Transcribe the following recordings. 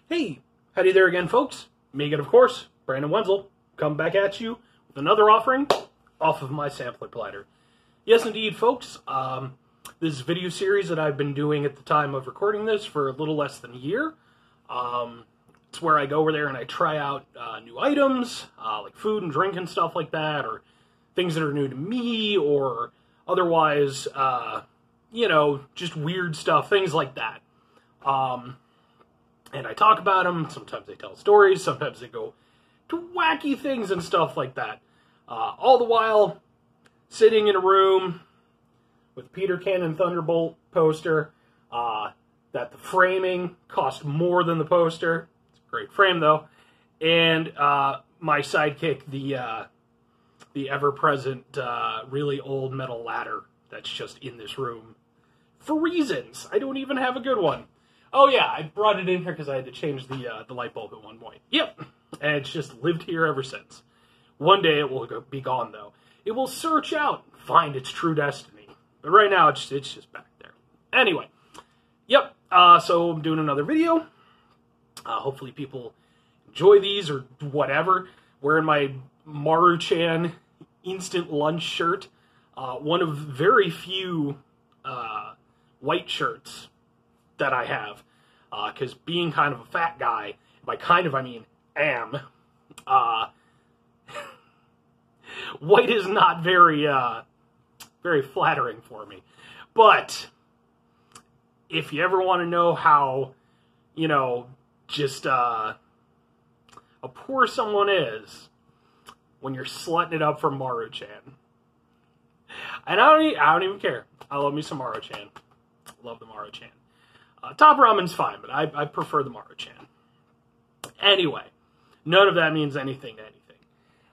Hey, howdy there again, folks. Megan, of course, Brandon Wenzel, come back at you with another offering off of my Sampler Platter. Yes, indeed, folks. This video series that I've been doing at the time of recording this for a little less than a year. It's where I go over there and I try out new items, like food and drink and stuff like that, or things that are new to me, or otherwise, just weird stuff, things like that. And I talk about them. Sometimes they tell stories. Sometimes they go to wacky things and stuff like that. All the while, sitting in a room with Peter Cannon Thunderbolt poster, that the framing cost more than the poster. It's a great frame, though. And my sidekick, the ever-present, really old metal ladder that's just in this room. For reasons. I don't even have a good one. Oh yeah, I brought it in here because I had to change the light bulb at one point. Yep, and it's just lived here ever since. One day it will be gone, though. It will search out and find its true destiny. But right now, it's just back there. Anyway, yep, so I'm doing another video. Hopefully people enjoy these or whatever. Wearing my Maru-chan instant lunch shirt. One of very few white shirts that I have, because being kind of a fat guy, by kind of I mean am, white is not very flattering for me. But if you ever want to know how, just a poor someone is when you're slutting it up for Maru-chan. And I don't even care. I love me some Maru-chan. Love the Maru-chan. Top ramen's fine, but I prefer the Maru-chan. Anyway, none of that means anything to anything.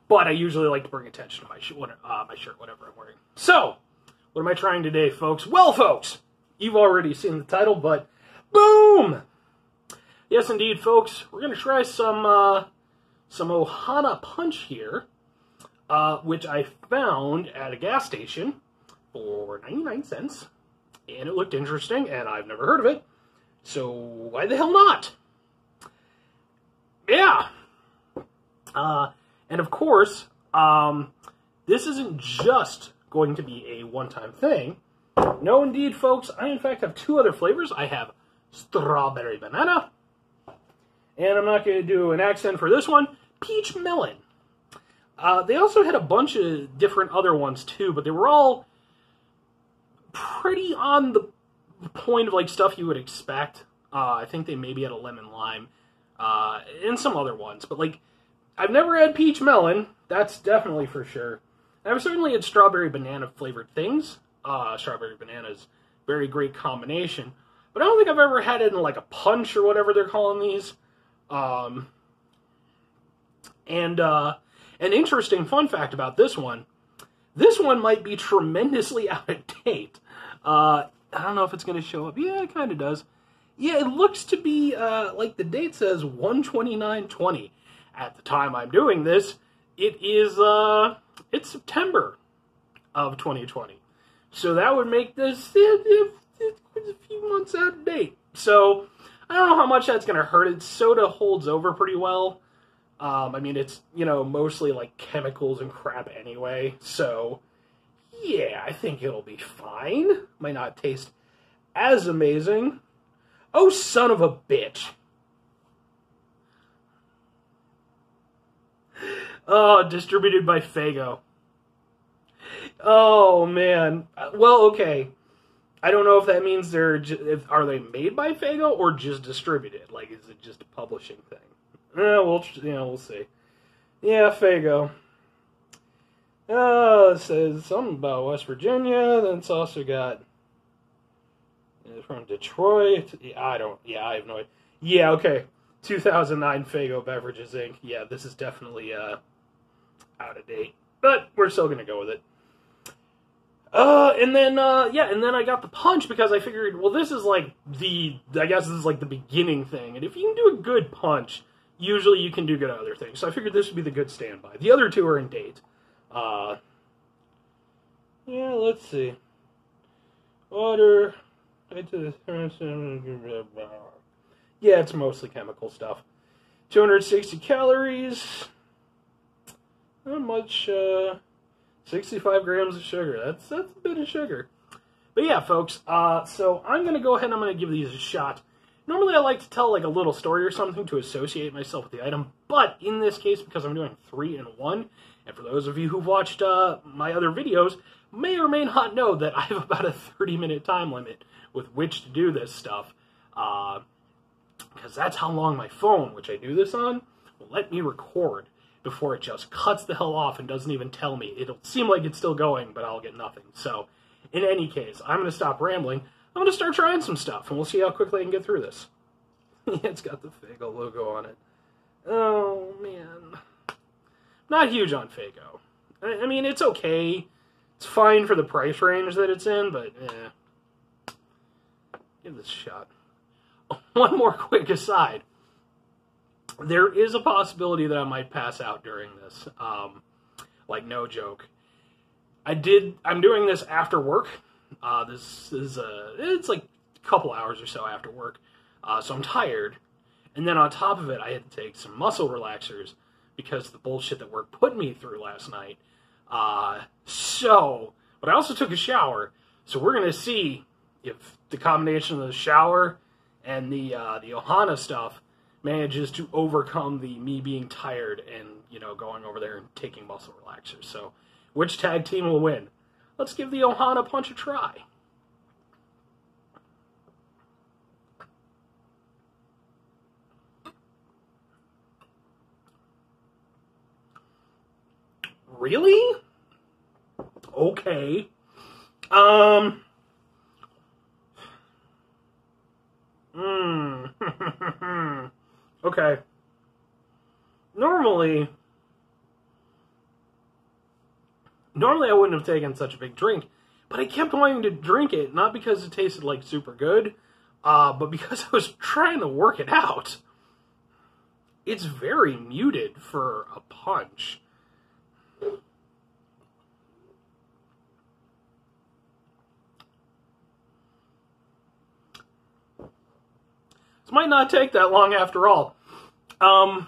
But I usually like to bring attention to my shirt, whatever I'm wearing. So, what am I trying today, folks? Well, folks, you've already seen the title, but boom! Yes, indeed, folks, we're going to try some Ohana Punch here, which I found at a gas station for 99 cents. And it looked interesting, and I've never heard of it. So, why the hell not? Yeah. And of course, this isn't just going to be a one-time thing. No, indeed, folks. I, in fact, have two other flavors. I have strawberry banana. And I'm not going to do an accent for this one. Peach melon. They also had a bunch of different other ones, too, but they were all pretty on the point of like stuff you would expect. I think they maybe had a lemon lime, and some other ones. But like, I've never had peach melon. That's definitely for sure. I've certainly had strawberry banana flavored things. Strawberry banana is a very great combination. But I don't think I've ever had it in like a punch or whatever they're calling these. And an interesting fun fact about this one. This one might be tremendously out of date. I don't know if it's going to show up. Yeah, it kind of does. Yeah, it looks to be, like the date says, 1/29/20. At the time I'm doing this, it is, it's September of 2020. So that would make this a few months out of date. So, I don't know how much that's going to hurt it. Soda holds over pretty well. I mean, it's, mostly like chemicals and crap anyway, so yeah, I think it'll be fine. Might not taste as amazing. Oh, son of a bitch. Oh, distributed by Faygo. Oh, man. Well, okay. I don't know if that means are they made by Faygo or just distributed? Like, is it just a publishing thing? We'll see. Yeah, Faygo. It says something about West Virginia. Then it's also got from Detroit. I have no idea. Yeah, okay. 2009 Faygo Beverages Inc. Yeah, this is definitely out of date, but we're still gonna go with it. And then I got the punch because I figured, well, this is like the beginning thing, and if you can do a good punch, usually you can do good other things. So I figured this would be the good standby. The other two are in date. Yeah, let's see. Water. Yeah, it's mostly chemical stuff. 260 calories. Not much, 65 grams of sugar. That's a bit of sugar. But yeah, folks, so I'm going to go ahead and I'm going to give these a shot. Normally I like to tell like a little story or something to associate myself with the item, but in this case, because I'm doing 3 in 1, and for those of you who've watched my other videos, may or may not know that I have about a 30-minute time limit with which to do this stuff, because that's how long my phone, which I do this on, will let me record before it just cuts the hell off and doesn't even tell me. It'll seem like it's still going, but I'll get nothing. So, in any case, I'm going to stop rambling. I'm going to start trying some stuff, and we'll see how quickly I can get through this. It's got the Faygo logo on it. Oh, man. Not huge on Faygo. I mean, it's okay. It's fine for the price range that it's in, but, give this a shot. One more quick aside. There is a possibility that I might pass out during this. Like, no joke. I'm doing this after work. This is, it's like a couple hours or so after work. So I'm tired. And then on top of it, I had to take some muscle relaxers because of the bullshit that work put me through last night. But I also took a shower. So we're going to see if the combination of the shower and the Ohana stuff manages to overcome me being tired and, you know, going over there and taking muscle relaxers. So, which tag team will win? Let's give the Ohana Punch a try. Really? Okay. Okay. Normally I wouldn't have taken such a big drink, but I kept wanting to drink it, not because it tasted like super good, but because I was trying to work it out. It's very muted for a punch. This might not take that long after all. I'm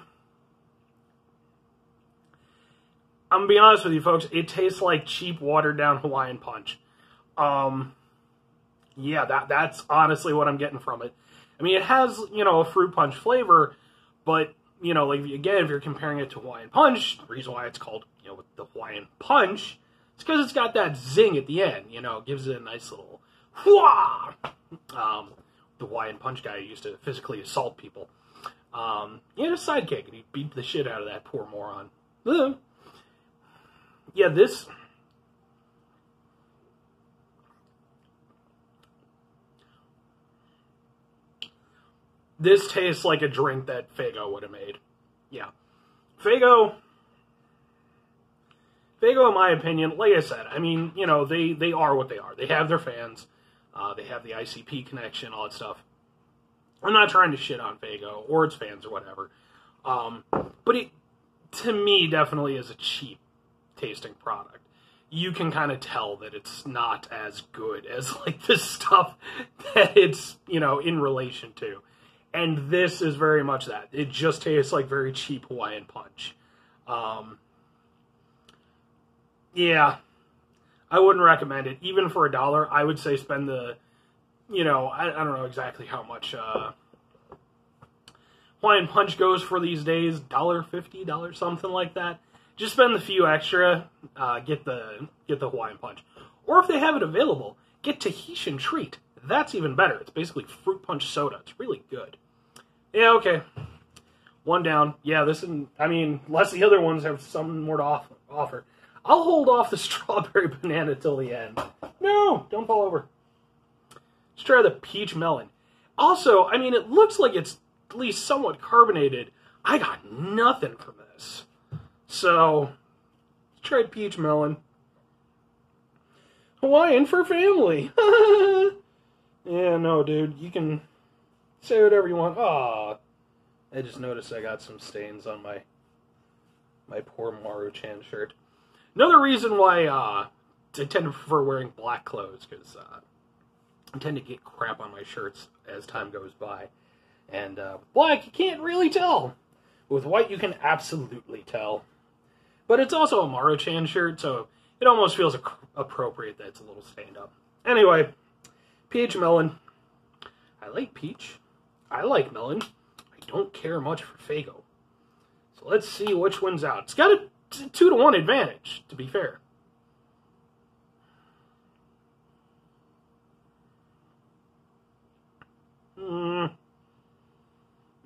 gonna be honest with you folks, it tastes like cheap watered down Hawaiian Punch. Yeah, that's honestly what I'm getting from it. I mean, it has, you know, a fruit punch flavor, but, you know, like, again, if you're comparing it to Hawaiian Punch, the reason why it's called, you know, the Hawaiian Punch, it's because it's got that zing at the end, you know, it gives it a nice little whooah! The Hawaiian Punch guy used to physically assault people. He had a sidekick, and he beat the shit out of that poor moron. Yeah, this tastes like a drink that Faygo would have made. Yeah. Faygo, in my opinion, like I said, I mean, you know, they are what they are. They have their fans. They have the ICP connection, all that stuff. I'm not trying to shit on Faygo or its fans or whatever. But it, to me, definitely is a cheap tasting product. You can kind of tell that it's not as good as, like, the stuff that it's, you know, in relation to. And this is very much that. It just tastes like very cheap Hawaiian Punch. Yeah. I wouldn't recommend it. Even for $1, I would say spend the, you know, I don't know exactly how much Hawaiian Punch goes for these days. $1.50, something like that. Just spend the few extra, get the Hawaiian Punch. Or if they have it available, get Tahitian Treat. That's even better. It's basically fruit punch soda. It's really good. Yeah, okay. One down. Yeah, this is, I mean, unless the other ones have something more to offer. I'll hold off the strawberry banana till the end. No, don't fall over. Let's try the peach melon. Also, I mean, it looks like it's at least somewhat carbonated. I got nothing from this. So, let's try peach melon. Hawaiian for family. Yeah, no, dude. You can say whatever you want. Aw. I just noticed I got some stains on my poor Maru-chan shirt. Another reason why I tend to prefer wearing black clothes, because I tend to get crap on my shirts as time goes by. And with black, you can't really tell. With white, you can absolutely tell. But it's also a Maruchan shirt, so it almost feels appropriate that it's a little stained up. Anyway, Peach Melon. I like Peach. I like Melon. I don't care much for Faygo. So let's see which one's out. It's got a 2-to-1 advantage, to be fair.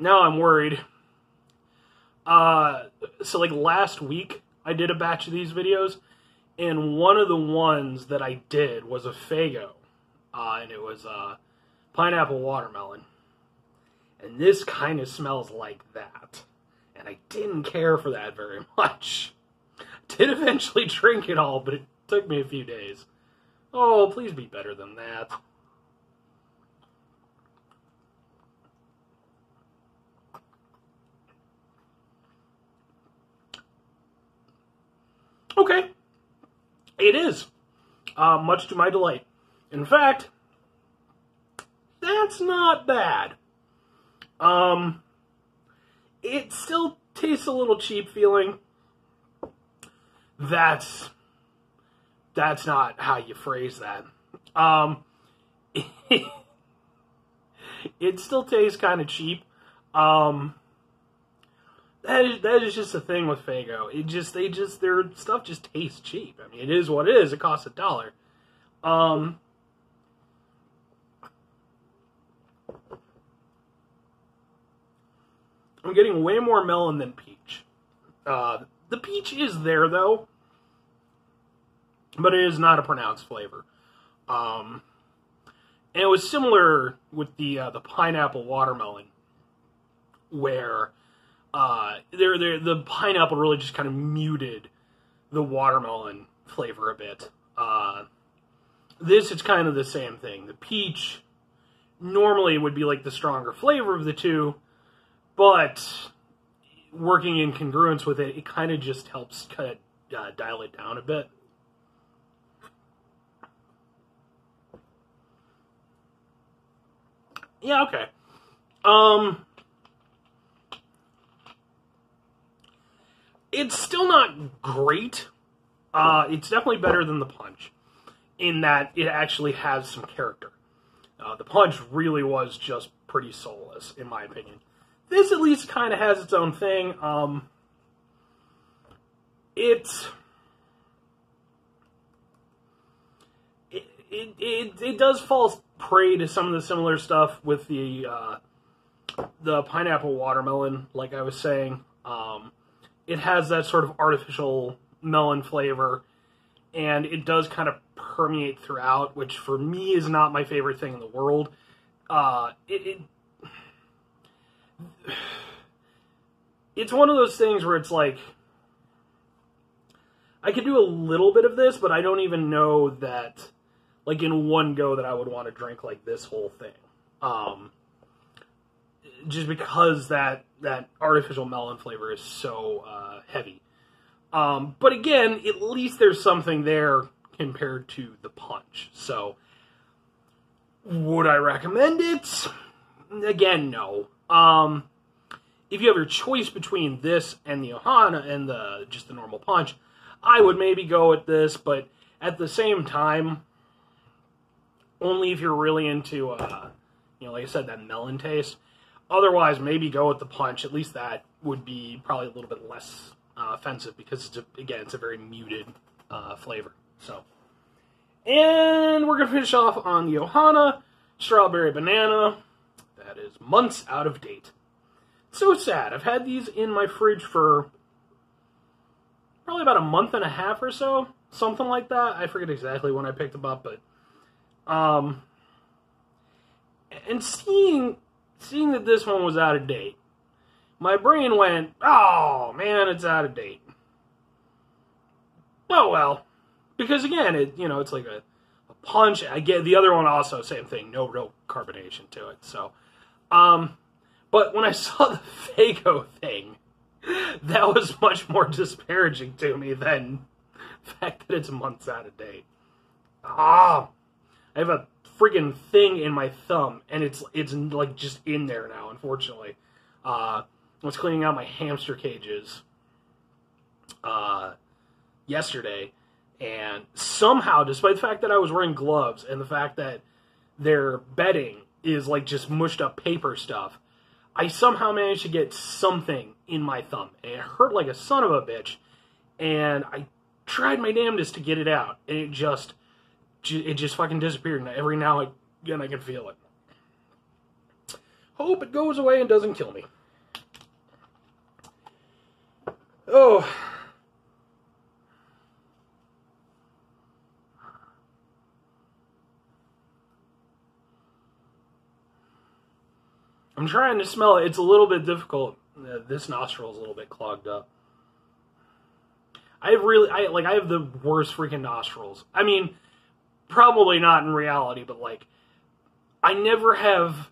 Now I'm worried. So like last week, I did a batch of these videos, and one of the ones that I did was a Faygo, and it was pineapple watermelon. And this kind of smells like that, and I didn't care for that very much. Did eventually drink it all, but it took me a few days. Oh, please be better than that. Okay, it is, much to my delight. In fact, that's not bad. It still tastes a little cheap feeling. That's not how you phrase that. It still tastes kind of cheap. That is just the thing with Faygo. Their stuff just tastes cheap. I mean, it is what it is. It costs $1. I'm getting way more melon than peach. The peach is there though, but it is not a pronounced flavor. And it was similar with the pineapple watermelon, where the pineapple really just kind of muted the watermelon flavor a bit. This is kind of the same thing. The peach normally would be like the stronger flavor of the two, but working in congruence with it, it kind of just helps kind of dial it down a bit. Yeah, okay. It's still not great. It's definitely better than the Punch, in that it actually has some character. The Punch really was just pretty soulless, in my opinion. This at least kind of has its own thing. It does fall prey to some of the similar stuff with the pineapple watermelon, like I was saying. It has that sort of artificial melon flavor, and it does kind of permeate throughout, which for me is not my favorite thing in the world. It's one of those things where it's like, I could do a little bit of this, but I don't even know that, like, in one go that I would want to drink, like, this whole thing. Just because that artificial melon flavor is so heavy. But again, at least there's something there compared to the Punch. So, would I recommend it? Again, no. If you have your choice between this and the Ohana and just the normal Punch, I would maybe go with this, but at the same time, only if you're really into, like I said, that melon taste. Otherwise, maybe go with the Punch. At least that would be probably a little bit less offensive, because it's a very muted flavor. So, and we're gonna finish off on the Ohana Strawberry Banana. That is months out of date. So sad. I've had these in my fridge for probably about a month and a half or so, something like that. I forget exactly when I picked them up, but and seeing that this one was out of date, my brain went, oh man, it's out of date. Oh well, because again, it's like a Punch. I get the other one also, same thing, no real carbonation to it. So, but when I saw the Faygo thing, that was much more disparaging to me than the fact that it's months out of date. I have a friggin' thing in my thumb, and it's like just in there now, unfortunately. I was cleaning out my hamster cages yesterday, and somehow, despite the fact that I was wearing gloves and the fact that their bedding is like just mushed up paper stuff, I somehow managed to get something in my thumb, and it hurt like a son of a bitch, and I tried my damnedest to get it out, and it just fucking disappeared, and every now and again I can feel it. Hope it goes away and doesn't kill me. Oh. I'm trying to smell it. It's a little bit difficult. This nostril is a little bit clogged up. I have the worst freaking nostrils. I mean, probably not in reality, but like, I never have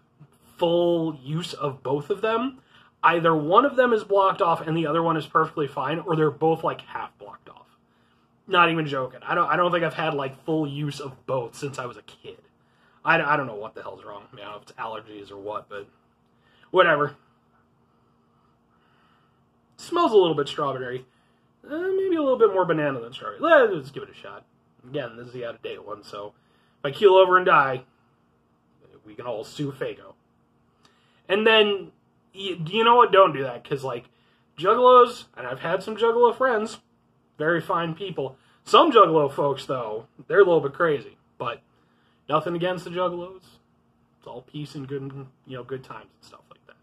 full use of both of them. Either one of them is blocked off and the other one is perfectly fine, or they're both like half blocked off. Not even joking. I don't think I've had like full use of both since I was a kid. I don't know what the hell's wrong. I don't know if it's allergies or what, but whatever. It smells a little bit strawberry. Maybe a little bit more banana than strawberry. Let's give it a shot. Again, this is the out-of-date one, so if I keel over and die, we can all sue Faygo. And then, you know what? Don't do that, because, like, juggalos, and I've had some juggalo friends, very fine people. Some juggalo folks, though, they're a little bit crazy, but nothing against the juggalos. It's all peace and good, good times and stuff like that.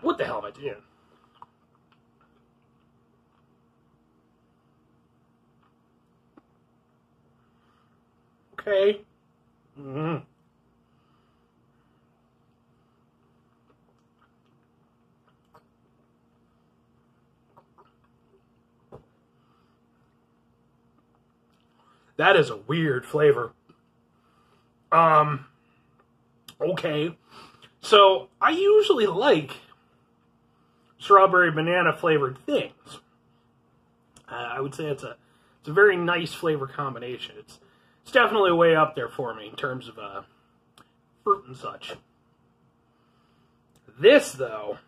What the hell am I doing? Okay. Mm-hmm. That is a weird flavor. Okay. So, I usually like strawberry banana flavored things. I would say it's a very nice flavor combination. It's definitely way up there for me in terms of fruit and such. This, though,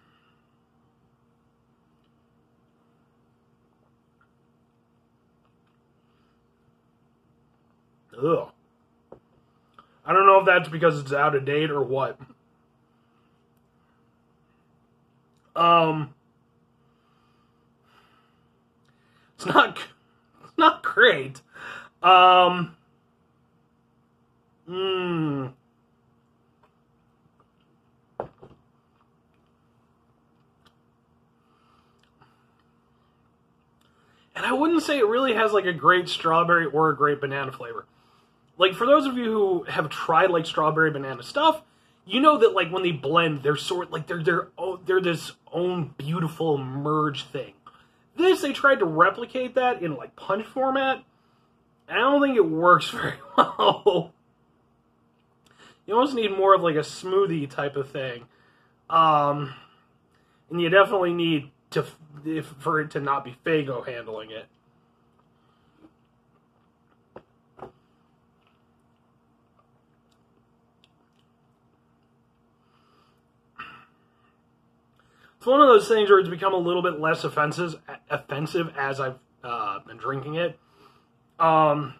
ugh. I don't know if that's because it's out of date or what. It's not great. And I wouldn't say it really has like a great strawberry or a great banana flavor. Like, for those of you who have tried like strawberry banana stuff, you know that like when they blend, they're they're this own beautiful merge thing. This, they tried to replicate that in like punch format. I don't think it works very well. You almost need more of like a smoothie type of thing. And you definitely need for it to not be Faygo handling it. It's one of those things where it's become a little bit less offensive as I've been drinking it. But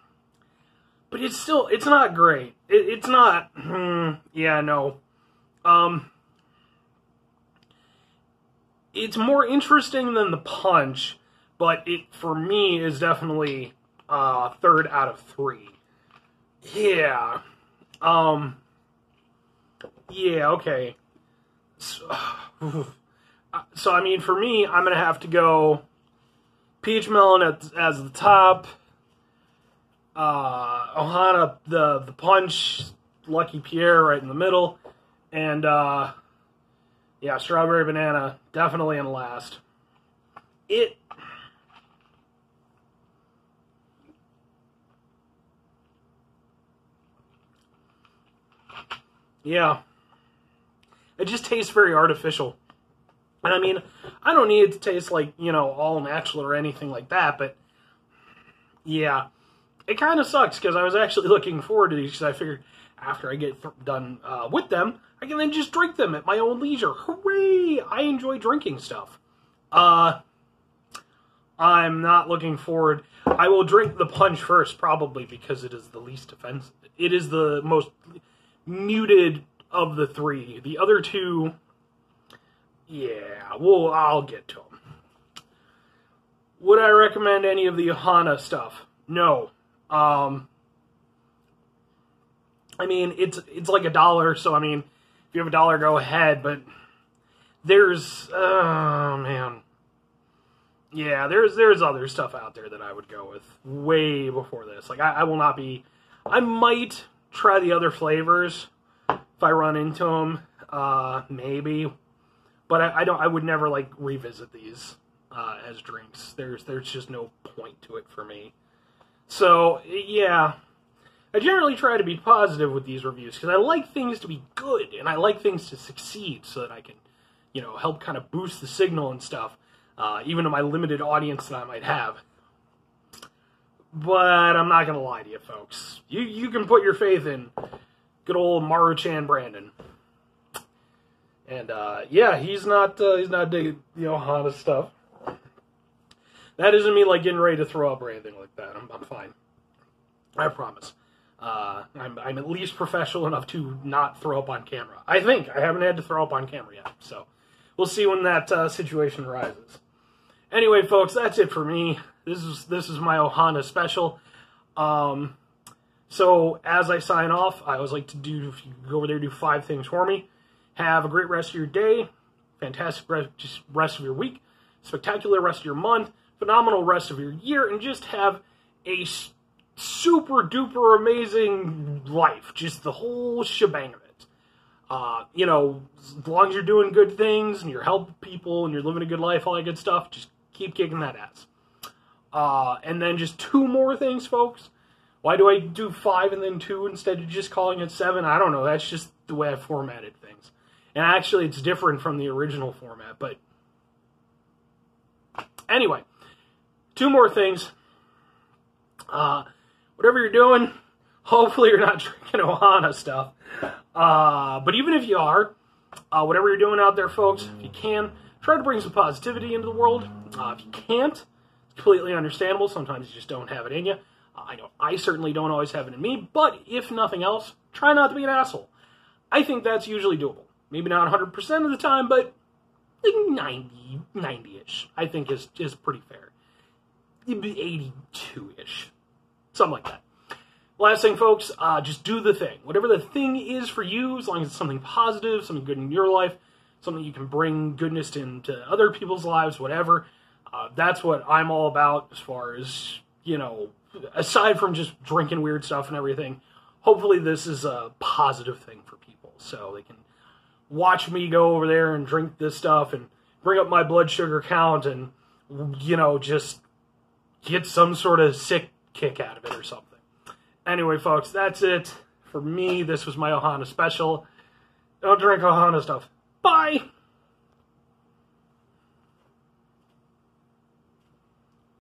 it's not great. It's not, yeah, no. It's more interesting than the punch, but it, for me, is definitely third out of 3. Yeah. Yeah, okay. So, I mean, for me, I'm going to have to go Peach Melon as the top, Ohana, the Punch, Lucky Pierre right in the middle, and, yeah, Strawberry Banana definitely in last. Yeah. It just tastes very artificial. And I mean, I don't need it to taste like, all natural or anything like that, but yeah, it kind of sucks because I was actually looking forward to these because I figured after I get done with them, I can then just drink them at my own leisure. Hooray! I enjoy drinking stuff. I'm not looking forward. I will drink the punch first, probably, because it is the least offensive. It is the most muted of the three. The other two, yeah, well, I'll get to them. Would I recommend any of the Ohana stuff? No. I mean, it's like $1, so I mean, if you have $1, go ahead, but there's, oh man. Yeah, there's other stuff out there that I would go with way before this. Like, I will not be, I might try the other flavors if I run into them, maybe, but I would never, like, revisit these as drinks. There's just no point to it for me. So, yeah, I generally try to be positive with these reviews, because I like things to be good, and I like things to succeed, so that I can, you know, help kind of boost the signal and stuff, even to my limited audience that I might have. But I'm not going to lie to you, folks. You can put your faith in good old Maruchan Brandon. And, yeah, he's not digging the Ohana stuff. That isn't me, like, getting ready to throw up or anything like that. I'm fine. I promise. I'm at least professional enough to not throw up on camera. I think. I haven't had to throw up on camera yet, so we'll see when that situation arises. Anyway, folks, that's it for me. This is my Ohana special. So, as I sign off, I always like to do, if you go over there, do 5 things for me. Have a great rest of your day, fantastic rest of your week, spectacular rest of your month, phenomenal rest of your year, and just have a super duper amazing life. Just the whole shebang of it. You know, as long as you're doing good things and you're helping people and you're living a good life, all that good stuff, just keep kicking that ass. And then just 2 more things, folks. Why do I do 5 and then 2 instead of just calling it 7? I don't know. That's just the way I formatted things. And actually, it's different from the original format. But anyway, 2 more things. Whatever you're doing, hopefully you're not drinking Ohana stuff. But even if you are, whatever you're doing out there, folks, if you can, try to bring some positivity into the world. If you can't, it's completely understandable. Sometimes you just don't have it in you. I know I certainly don't always have it in me, but if nothing else, try not to be an asshole. I think that's usually doable. Maybe not 100% of the time, but like 90-ish, I think is pretty fair. 82-ish. Something like that. Last thing, folks, just do the thing. Whatever the thing is for you, as long as it's something positive, something good in your life, something you can bring goodness into other people's lives, whatever, that's what I'm all about as far as, you know, aside from just drinking weird stuff and everything. Hopefully this is a positive thing for people, so they can watch me go over there and drink this stuff and bring up my blood sugar count and, you know, just get some sort of sick kick out of it or something. Anyway, folks, that's it for me. This was my Ohana special. Don't drink Ohana stuff. Bye!